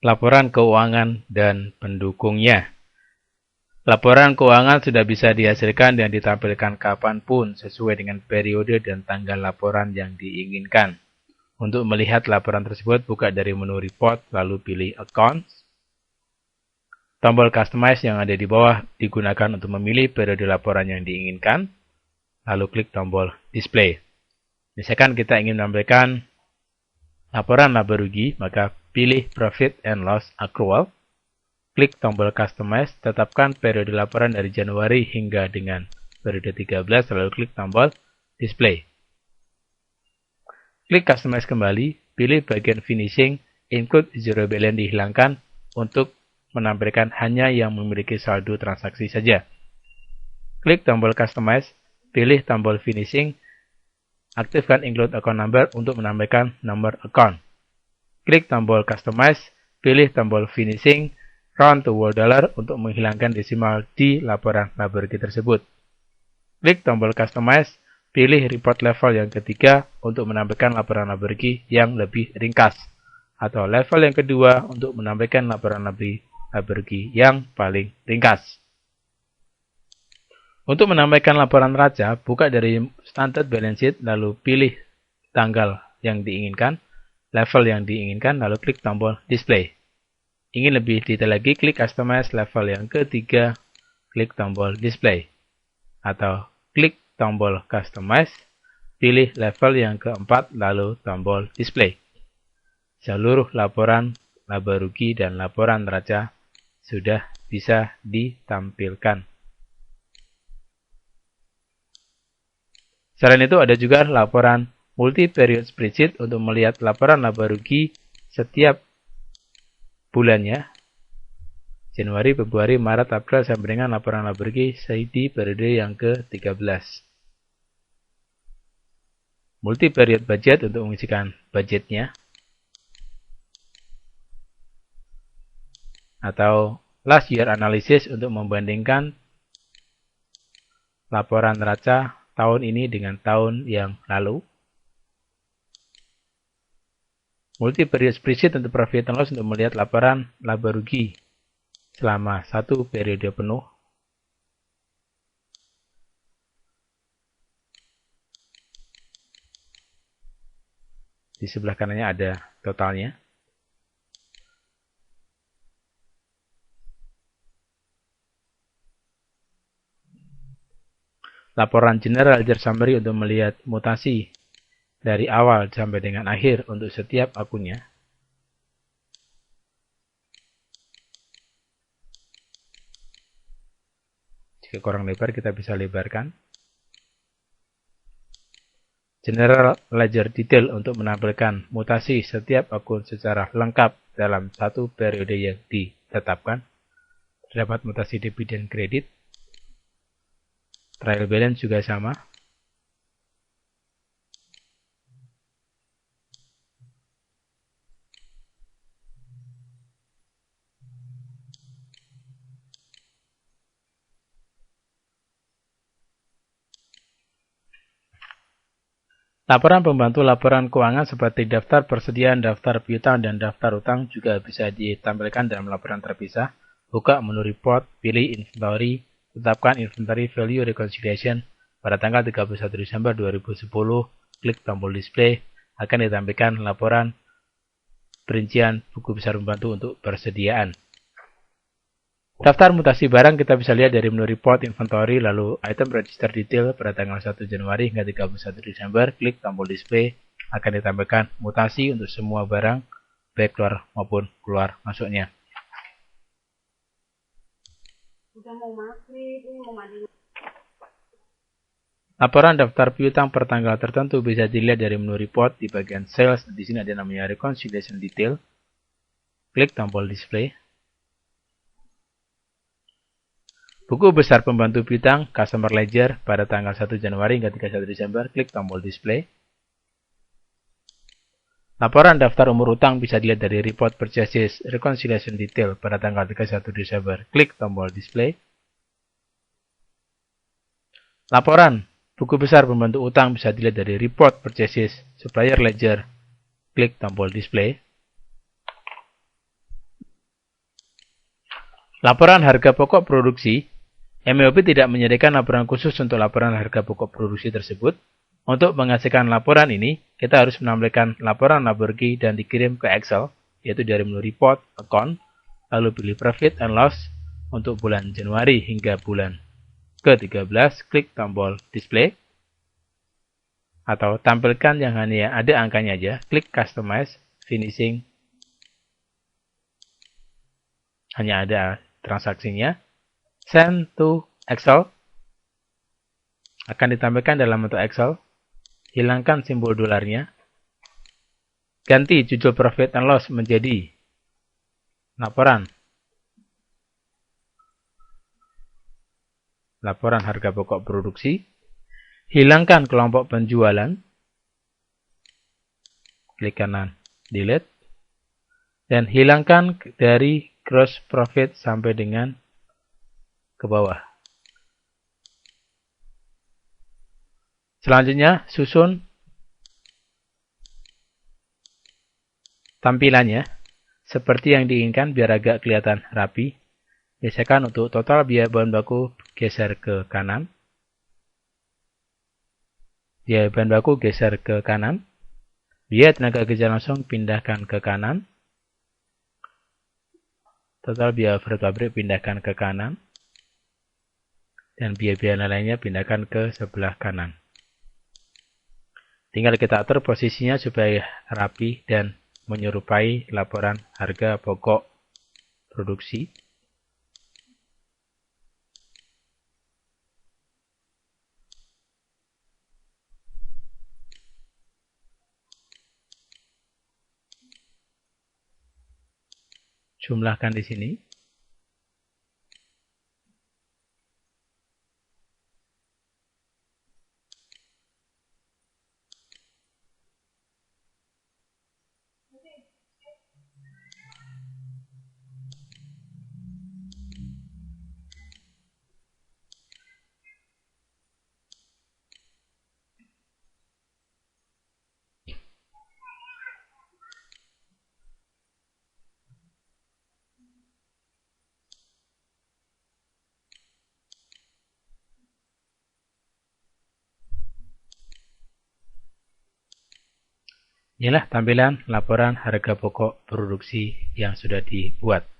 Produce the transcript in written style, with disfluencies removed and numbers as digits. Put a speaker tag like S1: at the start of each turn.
S1: Laporan keuangan dan pendukungnya. Laporan keuangan sudah bisa dihasilkan dan ditampilkan kapanpun sesuai dengan periode dan tanggal laporan yang diinginkan. Untuk melihat laporan tersebut, buka dari menu Report, lalu pilih Accounts. Tombol Customize yang ada di bawah digunakan untuk memilih periode laporan yang diinginkan, lalu klik tombol Display. Misalkan kita ingin menampilkan laporan laba rugi, maka pilih Profit and Loss Accrual, klik tombol Customize, tetapkan periode laporan dari Januari hingga dengan periode 13, lalu klik tombol Display. Klik Customize kembali, pilih bagian Finishing, Include Zero Balance dihilangkan untuk menampilkan hanya yang memiliki saldo transaksi saja. Klik tombol Customize, pilih tombol Finishing, aktifkan Include Account Number untuk menampilkan nomor account. Klik tombol Customize, pilih tombol Finishing, Round to $1 untuk menghilangkan desimal di laporan laba rugi tersebut. Klik tombol Customize, pilih Report Level yang ketiga untuk menampilkan laporan laba rugi yang lebih ringkas, atau level yang kedua untuk menampilkan laporan laba rugi yang paling ringkas. Untuk menampilkan laporan neraca, buka dari Standard Balance Sheet, lalu pilih tanggal yang diinginkan, level yang diinginkan, lalu klik tombol Display. Ingin lebih detail lagi, klik Customize level yang ketiga, klik tombol Display. Atau klik tombol Customize, pilih level yang keempat, lalu tombol Display. Seluruh laporan laba rugi dan laporan neraca sudah bisa ditampilkan. Selain itu, ada juga laporan multi-period spreadsheet untuk melihat laporan laba rugi setiap bulannya, Januari, Februari, Maret, April, sampai dengan laporan laba rugi di periode yang ke-13. Multi-period budget untuk mengisikan budgetnya, atau last year analysis untuk membandingkan laporan neraca tahun ini dengan tahun yang lalu. Multi-period spreadsheet untuk profit and loss untuk melihat laporan laba rugi selama satu periode penuh. Di sebelah kanannya ada totalnya. Laporan General Ledger Summary untuk melihat mutasi dari awal sampai dengan akhir untuk setiap akunnya. Jika kurang lebar, kita bisa lebarkan. General Ledger Detail untuk menampilkan mutasi setiap akun secara lengkap dalam satu periode yang ditetapkan. Terdapat mutasi debit dan kredit. Trial balance juga sama. Laporan pembantu laporan keuangan seperti daftar persediaan, daftar piutang, dan daftar utang juga bisa ditampilkan dalam laporan terpisah. Buka menu Report, pilih Inventory, tetapkan Inventory Value Reconciliation pada tanggal 31 Desember 2010, klik tombol Display, akan ditampilkan laporan perincian buku besar pembantu untuk persediaan. Daftar mutasi barang kita bisa lihat dari menu Report, Inventory, lalu Item Register Detail pada tanggal 1 Januari hingga 31 Desember, klik tombol Display, akan ditampilkan mutasi untuk semua barang, baik keluar maupun keluar masuknya. Laporan daftar piutang per tanggal tertentu bisa dilihat dari menu Report di bagian Sales. Di sini ada namanya Reconciliation Detail. Klik tombol Display. Buku besar pembantu piutang Customer Ledger pada tanggal 1 Januari hingga 31 Desember, klik tombol Display. Laporan daftar umur utang bisa dilihat dari Report Purchases Reconciliation Detail pada tanggal 31 Desember, klik tombol Display. Laporan buku besar pembantu utang bisa dilihat dari Report Purchases Supplier Ledger, klik tombol Display. Laporan harga pokok produksi, MOP tidak menyediakan laporan khusus untuk laporan harga pokok produksi tersebut. Untuk menghasilkan laporan ini, kita harus menampilkan laporan labor key dan dikirim ke Excel, yaitu dari menu Report, Account, lalu pilih Profit and Loss untuk bulan Januari hingga bulan ke-13, klik tombol Display, atau tampilkan yang hanya ada angkanya aja, klik Customize, Finishing, hanya ada transaksinya, Send to Excel, akan ditampilkan dalam bentuk Excel, hilangkan simbol dolarnya, ganti judul Profit and Loss menjadi laporan harga pokok produksi, hilangkan kelompok penjualan, klik kanan, delete, dan hilangkan dari gross profit sampai dengan ke bawah. Selanjutnya, susun tampilannya seperti yang diinginkan biar agak kelihatan rapi. Biasakan untuk total biaya bahan baku geser ke kanan. Biaya bahan baku geser ke kanan. Biaya tenaga kerja langsung pindahkan ke kanan. Total biaya overhead pabrik pindahkan ke kanan. Dan biaya-biaya lainnya pindahkan ke sebelah kanan. Tinggal kita atur posisinya supaya rapi dan menyerupai laporan harga pokok produksi. Jumlahkan di sini. Inilah tampilan laporan harga pokok produksi yang sudah dibuat.